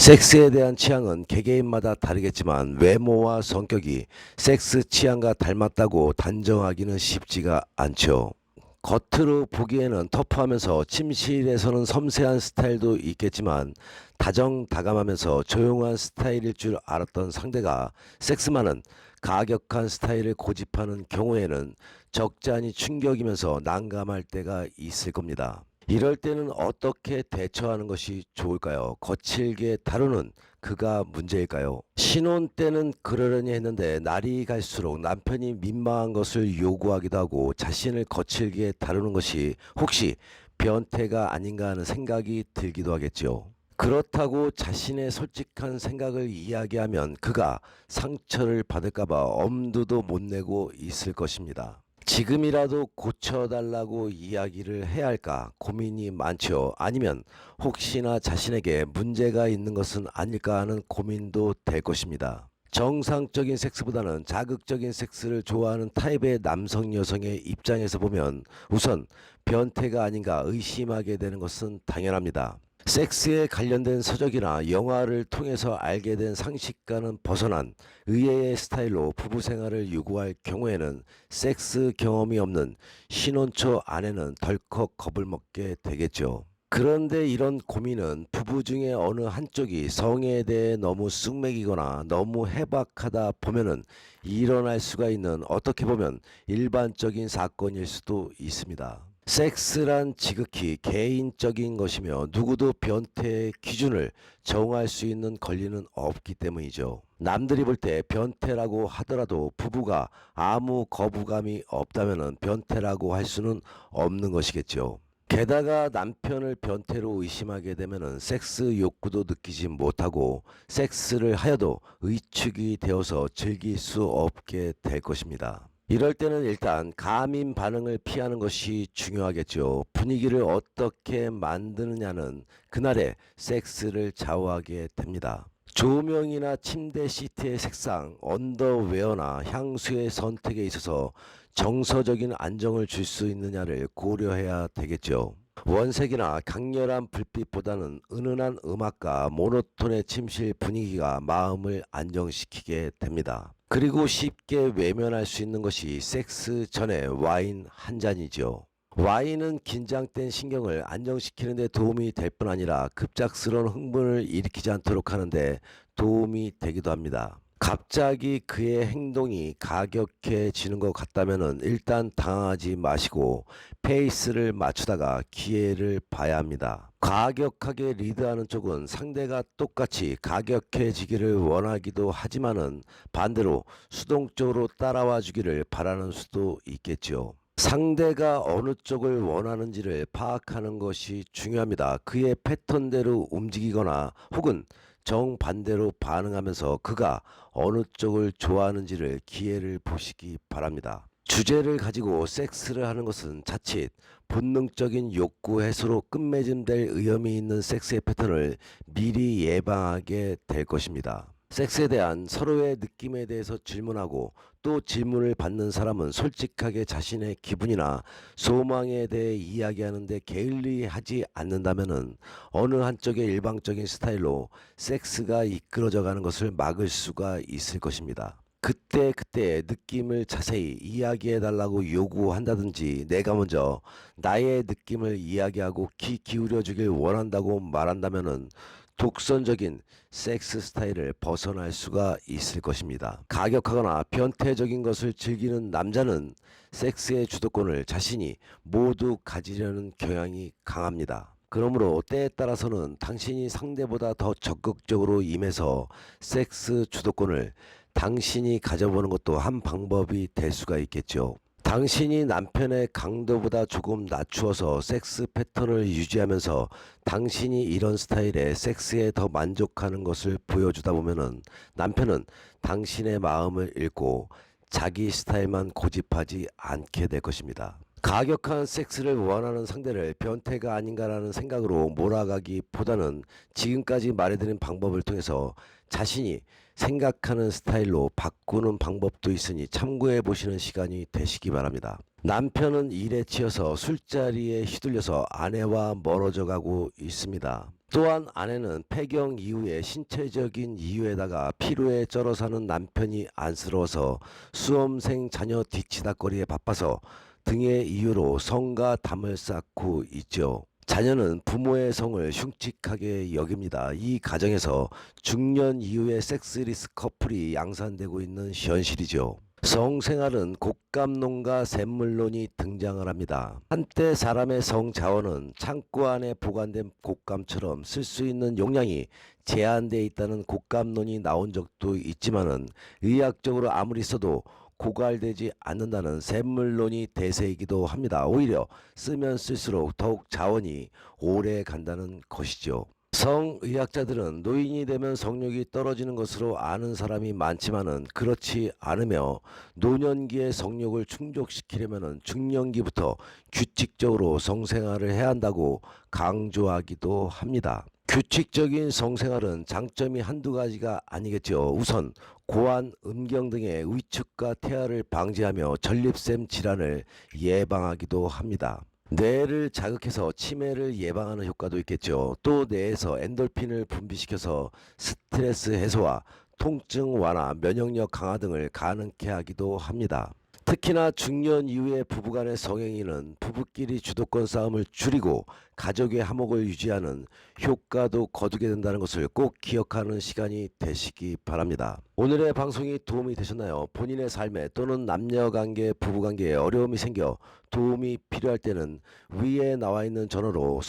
섹스에 대한 취향은 개개인마다 다르겠지만 외모와 성격이 섹스 취향과 닮았다고 단정하기는 쉽지가 않죠. 겉으로 보기에는 터프하면서 침실에서는 섬세한 스타일도 있겠지만 다정다감하면서 조용한 스타일일 줄 알았던 상대가 섹스만은 가격한 스타일을 고집하는 경우에는 적잖이 충격이면서 난감할 때가 있을 겁니다. 이럴 때는 어떻게 대처하는 것이 좋을까요? 거칠게 다루는 그가 문제일까요? 신혼 때는 그러려니 했는데 날이 갈수록 남편이 민망한 것을 요구하기도 하고 자신을 거칠게 다루는 것이 혹시 변태가 아닌가 하는 생각이 들기도 하겠죠. 그렇다고 자신의 솔직한 생각을 이야기하면 그가 상처를 받을까봐 엄두도 못 내고 있을 것입니다. 지금이라도 고쳐달라고 이야기를 해야 할까 고민이 많죠. 아니면 혹시나 자신에게 문제가 있는 것은 아닐까 하는 고민도 될 것입니다. 정상적인 섹스보다는 자극적인 섹스를 좋아하는 타입의 남성 여성의 입장에서 보면 우선 변태가 아닌가 의심하게 되는 것은 당연합니다. 섹스에 관련된 서적이나 영화를 통해서 알게 된 상식과는 벗어난 의외의 스타일로 부부 생활을 유구할 경우에는 섹스 경험이 없는 신혼 초 아내는 덜컥 겁을 먹게 되겠죠. 그런데 이런 고민은 부부 중에 어느 한쪽이 성에 대해 너무 쑥맥이거나 너무 해박하다 보면은 일어날 수가 있는 어떻게 보면 일반적인 사건일 수도 있습니다. 섹스란 지극히 개인적인 것이며 누구도 변태의 기준을 정할 수 있는 권리는 없기 때문이죠. 남들이 볼 때 변태라고 하더라도 부부가 아무 거부감이 없다면 변태라고 할 수는 없는 것이겠죠. 게다가 남편을 변태로 의심하게 되면 섹스 욕구도 느끼지 못하고 섹스를 하여도 의축이 되어서 즐길 수 없게 될 것입니다. 이럴 때는 일단 가민 반응을 피하는 것이 중요하겠죠. 분위기를 어떻게 만드느냐는 그날의 섹스를 좌우하게 됩니다. 조명이나 침대 시트의 색상, 언더웨어나 향수의 선택에 있어서 정서적인 안정을 줄 수 있느냐를 고려해야 되겠죠. 원색이나 강렬한 불빛보다는 은은한 음악과 모노톤의 침실 분위기가 마음을 안정시키게 됩니다. 그리고 쉽게 외면할 수 있는 것이 섹스 전에 와인 한 잔이죠. 와인은 긴장된 신경을 안정시키는 데 도움이 될 뿐 아니라 급작스러운 흥분을 일으키지 않도록 하는데 도움이 되기도 합니다. 갑자기 그의 행동이 가격해지는 것 같다면 일단 당하지 마시고 페이스를 맞추다가 기회를 봐야 합니다. 가격하게 리드하는 쪽은 상대가 똑같이 가격해지기를 원하기도 하지만은 반대로 수동적으로 따라와 주기를 바라는 수도 있겠죠. 상대가 어느 쪽을 원하는지를 파악하는 것이 중요합니다. 그의 패턴대로 움직이거나 혹은 정반대로 반응하면서 그가 어느 쪽을 좋아하는지를 기회를 보시기 바랍니다. 주제를 가지고 섹스를 하는 것은 자칫 본능적인 욕구 해소로 끝맺음될 위험이 있는 섹스의 패턴을 미리 예방하게 될 것입니다. 섹스에 대한 서로의 느낌에 대해서 질문하고 또 질문을 받는 사람은 솔직하게 자신의 기분이나 소망에 대해 이야기하는데 게을리하지 않는다면은 어느 한쪽의 일방적인 스타일로 섹스가 이끌어져 가는 것을 막을 수가 있을 것입니다. 그때 느낌을 자세히 이야기해 달라고 요구한다든지 내가 먼저 나의 느낌을 이야기하고 귀 기울여 주길 원한다고 말한다면은 독선적인 섹스 스타일을 벗어날 수가 있을 것입니다. 가격하거나 변태적인 것을 즐기는 남자는 섹스의 주도권을 자신이 모두 가지려는 경향이 강합니다. 그러므로 때에 따라서는 당신이 상대보다 더 적극적으로 임해서 섹스 주도권을 당신이 가져보는 것도 한 방법이 될 수가 있겠죠. 당신이 남편의 강도보다 조금 낮추어서 섹스 패턴을 유지하면서 당신이 이런 스타일의 섹스에 더 만족하는 것을 보여주다 보면은 남편은 당신의 마음을 읽고 자기 스타일만 고집하지 않게 될 것입니다. 가격한 섹스를 원하는 상대를 변태가 아닌가라는 생각으로 몰아가기보다는 지금까지 말해드린 방법을 통해서 자신이 생각하는 스타일로 바꾸는 방법도 있으니 참고해 보시는 시간이 되시기 바랍니다. 남편은 일에 치여서 술자리에 휘둘려서 아내와 멀어져 가고 있습니다. 또한 아내는 폐경 이후에 신체적인 이유에다가 피로에 쩔어 사는 남편이 안쓰러워서 수험생 자녀 뒤치다거리에 바빠서 등의 이유로 성과 담을 쌓고 있죠. 자녀는 부모의 성을 흉측하게 여깁니다. 이 가정에서 중년 이후에 섹스리스 커플이 양산되고 있는 현실이죠. 성생활은 곶감론과 샘물론이 등장을 합니다. 한때 사람의 성자원은 창고 안에 보관된 곶감처럼 쓸 수 있는 용량이 제한되어 있다는 곶감론이 나온 적도 있지만은 의학적으로 아무리 써도 고갈되지 않는다는 샘물론이 대세이기도 합니다. 오히려 쓰면 쓸수록 더욱 자원이 오래 간다는 것이죠. 성의학자들은 노인이 되면 성욕이 떨어지는 것으로 아는 사람이 많지만은 그렇지 않으며 노년기의 성욕을 충족시키려면 중년기부터 규칙적으로 성생활을 해야 한다고 강조하기도 합니다. 규칙적인 성생활은 장점이 한두 가지가 아니겠죠. 우선 고환, 음경 등의 위축과 태아를 방지하며 전립샘 질환을 예방하기도 합니다. 뇌를 자극해서 치매를 예방하는 효과도 있겠죠. 또 뇌에서 엔돌핀을 분비시켜서 스트레스 해소와 통증 완화, 면역력 강화 등을 가능케 하기도 합니다. 특히나 중년 이후의 부부간의 성행위는 부부끼리 주도권 싸움을 줄이고 가족의 화목을 유지하는 효과도 거두게 된다는 것을 꼭 기억하는 시간이 되시기 바랍니다. 오늘의 방송이 도움이 되셨나요? 본인의 삶에 또는 남녀관계, 부부관계에 어려움이 생겨 도움이 필요할 때는 위에 나와 있는 전화로